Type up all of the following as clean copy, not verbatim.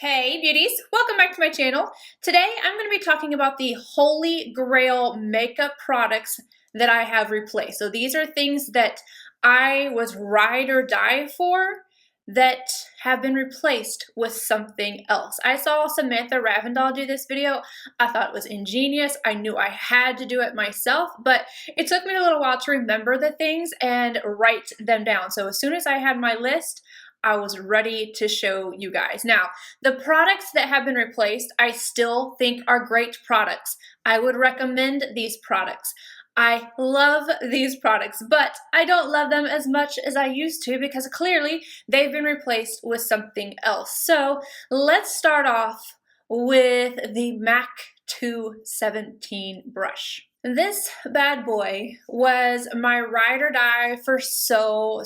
Hey beauties, welcome back to my channel. Today I'm going to be talking about the Holy Grail makeup products that I have replaced. So these are things that I was ride or die for that have been replaced with something else. I saw Samantha Ravndal do this video. I thought it was ingenious. I knew I had to do it myself, but it took me a little while to remember the things and write them down. So as soon as I had my list, I was ready to show you guys. Now, the products that have been replaced, I still think are great products. I would recommend these products. I love these products, but I don't love them as much as I used to because clearly they've been replaced with something else. So let's start off with the MAC 217 brush. This bad boy was my ride or die for so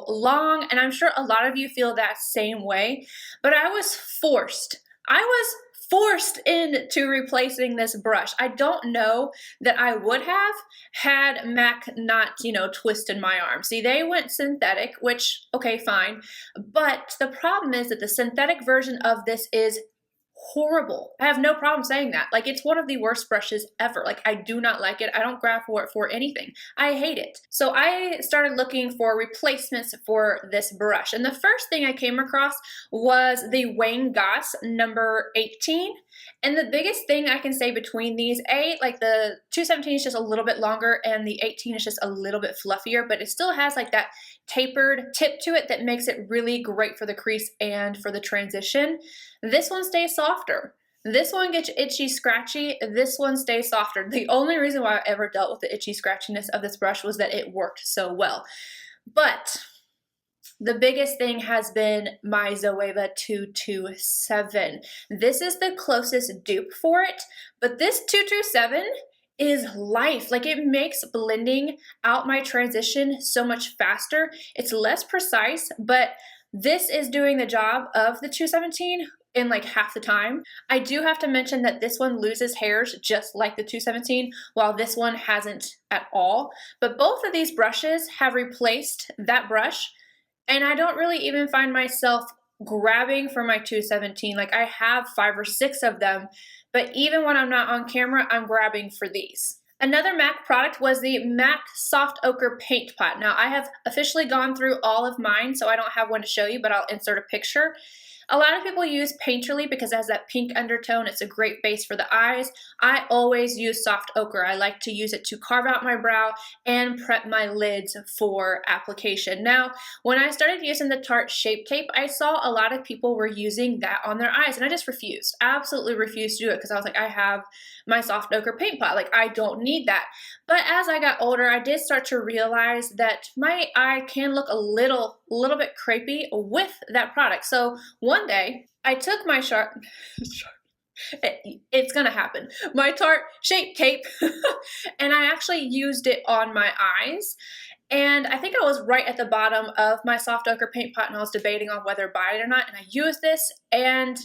long, and I'm sure a lot of you feel that same way, but I was forced into replacing this brush. I don't know that I would have had MAC not, twisted my arm. See, they went synthetic, which, okay, fine, but the problem is that the synthetic version of this is horrible. I have no problem saying that. Like, it's one of the worst brushes ever. Like, I do not like it. I don't grab for it for anything. I hate it. So I started looking for replacements for this brush. And the first thing I came across was the Wayne Goss number 18. And the biggest thing I can say between these, like the 217 is just a little bit longer and the 18 is just a little bit fluffier, but it still has like that tapered tip to it that makes it really great for the crease and for the transition. This one stays softer. This one gets itchy, scratchy. This one stays softer. The only reason why I ever dealt with the itchy scratchiness of this brush was that it worked so well. But the biggest thing has been my ZOEVA 227. This is the closest dupe for it, but this 227 is life. Like, it makes blending out my transition so much faster. It's less precise, but this is doing the job of the 217 in like half the time. I do have to mention that this one loses hairs just like the 217, while this one hasn't at all. But both of these brushes have replaced that brush, and I don't really even find myself grabbing for my 217. Like, I have 5 or 6 of them, but even when I'm not on camera, I'm grabbing for these. Another MAC product was the MAC Soft Ochre Paint Pot. Now, I have officially gone through all of mine, so I don't have one to show you, but I'll insert a picture. A lot of people use Painterly because it has that pink undertone. It's a great base for the eyes. I always use soft ochre. I like to use it to carve out my brow and prep my lids for application. Now, when I started using the Tarte Shape Tape, I saw a lot of people were using that on their eyes, and I just refused. Absolutely refused to do it because I was like, I have my soft ochre paint pot. Like, I don't need that. But as I got older, I did start to realize that my eye can look a little bit crepey with that product. So one day I took my it's gonna happen, my Tarte Shape Tape, and I actually used it on my eyes. And I think I was right at the bottom of my soft ochre paint pot and I was debating on whether to buy it or not. And I used this and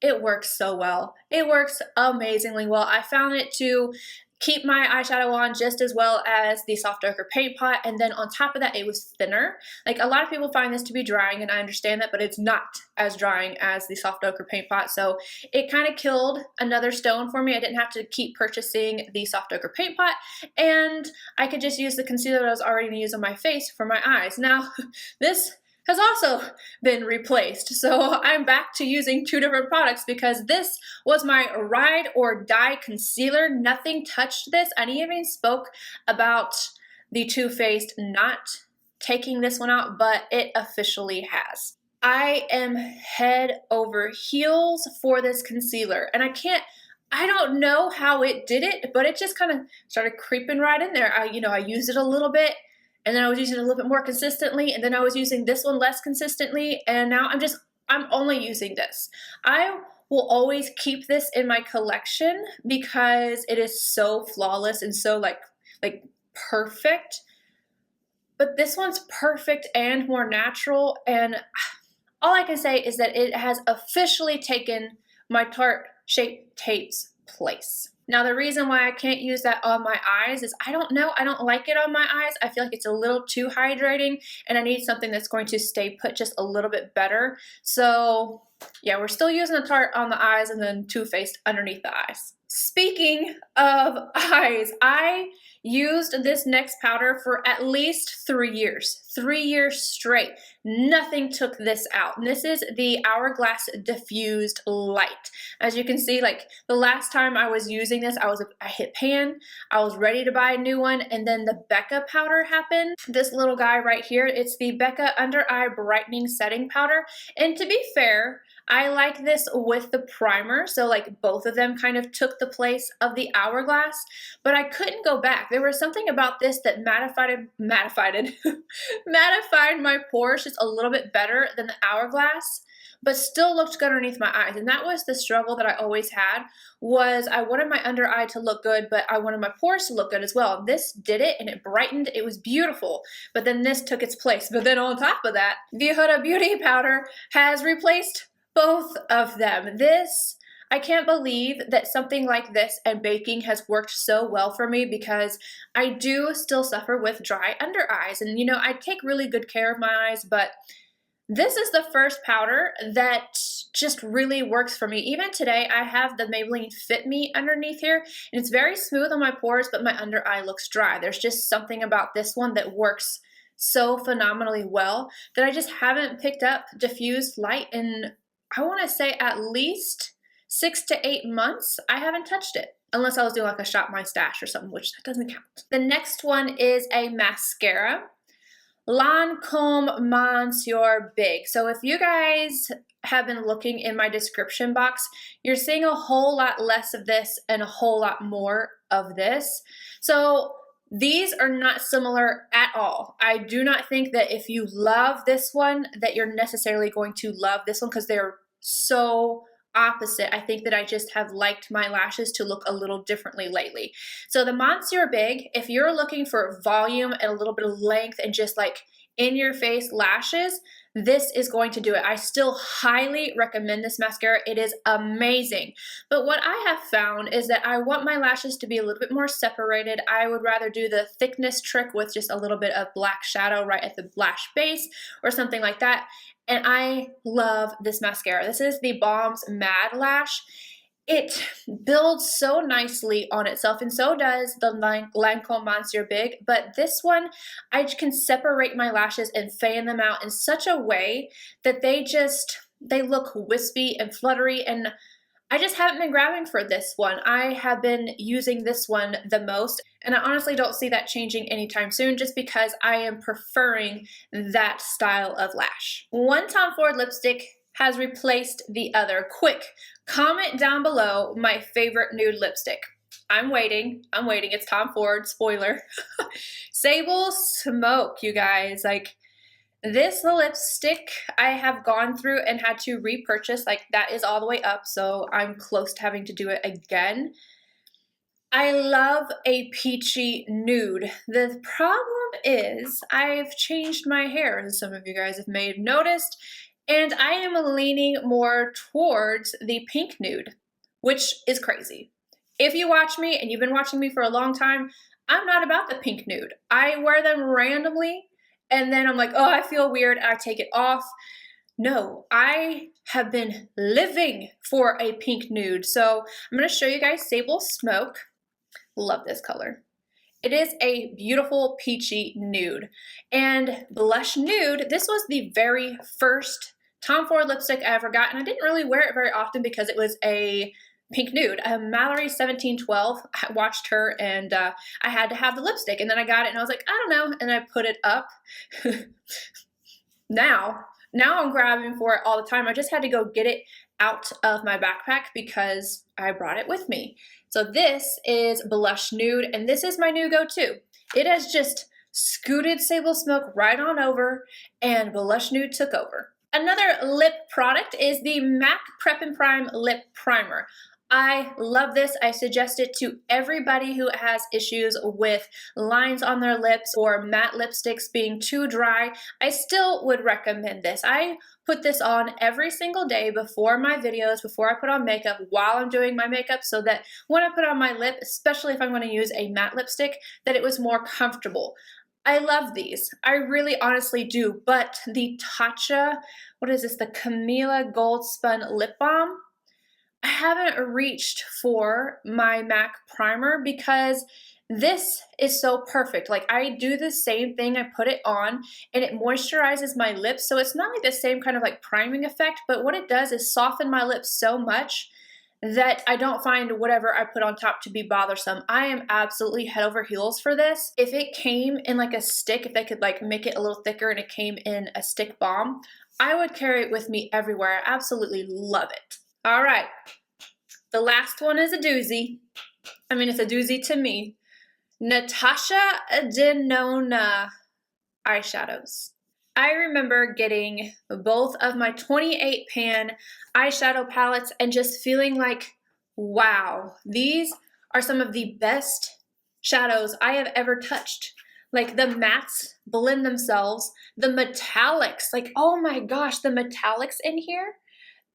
it works so well. It works amazingly well. I found it to keep my eyeshadow on just as well as the soft ochre paint pot, and then on top of that, it was thinner. Like, a lot of people find this to be drying, and I understand that, but it's not as drying as the soft ochre paint pot, so it kind of killed another stone for me. I didn't have to keep purchasing the soft ochre paint pot, and I could just use the concealer that I was already going to use on my face for my eyes. Now, this has also been replaced. So I'm back to using 2 different products because this was my ride or die concealer. Nothing touched this. I even spoke about the Too Faced not taking this one out, but it officially has. I am head over heels for this concealer, and I don't know how it did it, but it just kind of started creeping right in there. I used it a little bit, and then I was using it a little bit more consistently, and then I was using this one less consistently, and now I'm only using this. I will always keep this in my collection because it is so flawless and so like perfect. But this one's perfect and more natural, and all I can say is that it has officially taken my Tarte Shape Tape's place. Now, the reason why I can't use that on my eyes is I don't know. I don't like it on my eyes. I feel like it's a little too hydrating, and I need something that's going to stay put just a little bit better. So Yeah, we're still using the Tarte on the eyes and then Too Faced underneath the eyes. Speaking of eyes, I used this NYX powder for at least 3 years. 3 years straight. Nothing took this out. And this is the Hourglass Diffused Light. As you can see, like the last time I was using this, I hit pan, I was ready to buy a new one, and then the BECCA powder happened. This little guy right here, it's the BECCA Under Eye Brightening Setting Powder. And to be fair, I like this with the primer, so like both of them kind of took the place of the Hourglass, but I couldn't go back. There was something about this that mattified my pores just a little bit better than the Hourglass, but still looked good underneath my eyes. And that was the struggle that I always had, was I wanted my under eye to look good, but I wanted my pores to look good as well. This did it, and it brightened. It was beautiful, but then this took its place. But then on top of that, the Huda Beauty powder has replaced both of them. I can't believe that something like this and baking has worked so well for me, because I do still suffer with dry under eyes. And you know, I take really good care of my eyes, but this is the first powder that just really works for me. Even today, I have the Maybelline Fit Me underneath here, and it's very smooth on my pores, but my under eye looks dry. There's just something about this one that works so phenomenally well that I just haven't picked up diffused light in, I want to say, at least 6 to 8 months. I haven't touched it, unless I was doing like a shop my stash or something, which that doesn't count. The next one is a mascara, LANCOME Monsieur Big. So if you guys have been looking in my description box, you're seeing a whole lot less of this and a whole lot more of this. So these are not similar at all. I do not think that if you love this one, that you're necessarily going to love this one, because they're so opposite. I think that I just have liked my lashes to look a little differently lately. So the Monsieur Big, if you're looking for volume and a little bit of length and just like in your face lashes, this is going to do it. I still highly recommend this mascara. It is amazing. But what I have found is that I want my lashes to be a little bit more separated. I would rather do the thickness trick with just a little bit of black shadow right at the lash base or something like that. And I love this mascara. This is the Balm's Mad Lash. It builds so nicely on itself, and so does the Lancome Monsieur Big, but this one, I can separate my lashes and fan them out in such a way that they look wispy and fluttery, and I just haven't been grabbing for this one. I have been using this one the most, and I honestly don't see that changing anytime soon, just because I am preferring that style of lash. One Tom Ford lipstick has replaced the other. Quick, comment down below my favorite nude lipstick. I'm waiting. It's Tom Ford, spoiler. Sable Smoke, you guys. Like, this lipstick I have gone through and had to repurchase. Like, that is all the way up, so I'm close to having to do it again. I love a peachy nude. The problem is I've changed my hair, as some of you guys may have noticed, and I am leaning more towards the pink nude, which is crazy. If you watch me, and you've been watching me for a long time, I'm not about the pink nude. I wear them randomly, and then I'm like, oh, I feel weird, I take it off. No, I have been living for a pink nude. So I'm going to show you guys Sable Smoke. Love this color. It is a beautiful peachy nude. And Blush Nude, this was the very first Tom Ford lipstick I ever got, and I didn't really wear it very often because it was a pink nude. Mallory 1712, I watched her, and I had to have the lipstick, and then I got it and I was like, I don't know, and I put it up. Now I'm grabbing for it all the time. I just had to go get it out of my backpack because I brought it with me. So this is Blush Nude, and this is my new go-to. It has just scooted Sable Smoke right on over, and Blush Nude took over. Another lip product is the MAC Prep and Prime Lip Primer. I love this. I suggest it to everybody who has issues with lines on their lips or matte lipsticks being too dry. I still would recommend this. I put this on every single day before my videos, before I put on makeup, while I'm doing my makeup, so that when I put on my lip, especially if I'm going to use a matte lipstick, that it was more comfortable. I love these. I really honestly do, but the Tatcha, what is this? The Camila Gold Spun Lip Balm. I haven't reached for my MAC primer because this is so perfect. Like, I do the same thing, I put it on and it moisturizes my lips. So it's not like the same kind of like priming effect, but what it does is soften my lips so much that I don't find whatever I put on top to be bothersome. I am absolutely head over heels for this. If it came in like a stick, if they could like make it a little thicker and it came in a stick balm, I would carry it with me everywhere. I absolutely love it. All right, the last one is a doozy. I mean, it's a doozy to me. Natasha Denona eyeshadows. I remember getting both of my 28 pan eyeshadow palettes and just feeling like, wow, these are some of the best shadows I have ever touched. Like, the mattes blend themselves, the metallics, like, oh my gosh, the metallics in here,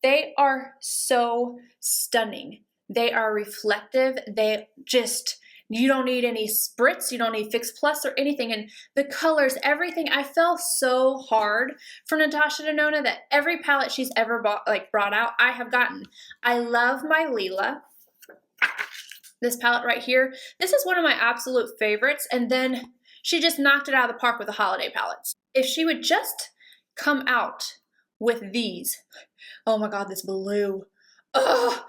they are so stunning. They are reflective. They just, you don't need any spritz, you don't need Fix Plus or anything. And the colors, everything, I fell so hard for Natasha Denona that every palette she's ever brought out, I have gotten. I love my Lila. This palette right here, this is one of my absolute favorites. And then she just knocked it out of the park with the holiday palettes. If she would just come out with these, oh my God, this blue. Oh,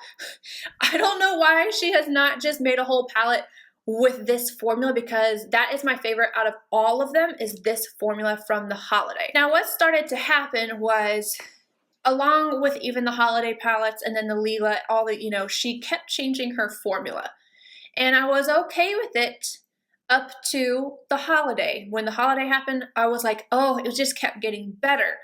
I don't know why she has not just made a whole palette with this formula, because that is my favorite out of all of them, is this formula from the holiday. Now, what started to happen was, along with even the holiday palettes and then the Lila, all the, you know, she kept changing her formula. And I was okay with it up to the holiday. When the holiday happened, I was like, oh, it just kept getting better.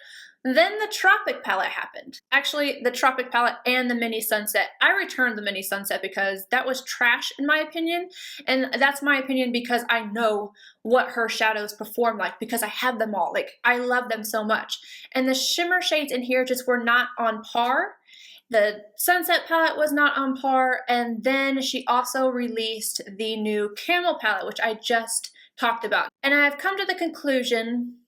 Then the Tropic palette happened. Actually, the Tropic palette and the Mini Sunset. I returned the Mini Sunset because that was trash in my opinion. And that's my opinion because I know what her shadows perform like, because I have them all. Like, I love them so much. And the shimmer shades in here just were not on par. The Sunset palette was not on par. And then she also released the new Camel palette, which I just talked about. And I've come to the conclusion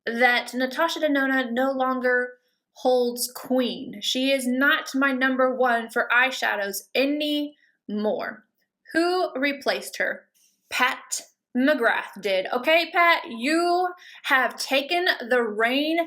that Natasha Denona no longer holds queen. She is not my #1 for eyeshadows anymore. Who replaced her? Pat McGrath did. Okay, Pat, you have taken the reign.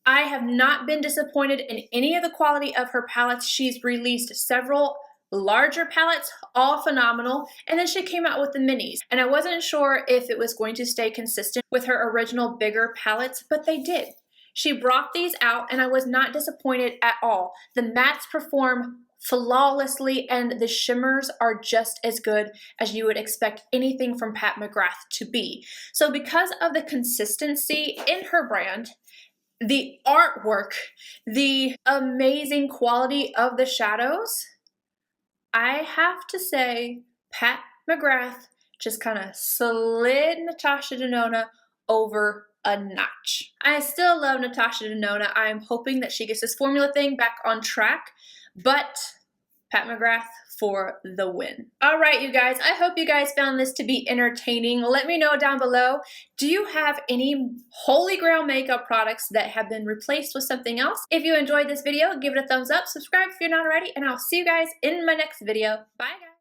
I have not been disappointed in any of the quality of her palettes. She's released several larger palettes, all phenomenal, and then she came out with the minis. And I wasn't sure if it was going to stay consistent with her original bigger palettes, but they did. She brought these out and I was not disappointed at all. The mattes perform flawlessly and the shimmers are just as good as you would expect anything from Pat McGrath to be. So because of the consistency in her brand, the artwork, the amazing quality of the shadows, I have to say Pat McGrath just kind of slid Natasha Denona over a notch. I still love Natasha Denona. I'm hoping that she gets this formula thing back on track, but Pat McGrath for the win. All right, you guys, I hope you guys found this to be entertaining. Let me know down below, do you have any Holy Grail makeup products that have been replaced with something else? If you enjoyed this video, give it a thumbs up, subscribe if you're not already, and I'll see you guys in my next video. Bye, guys.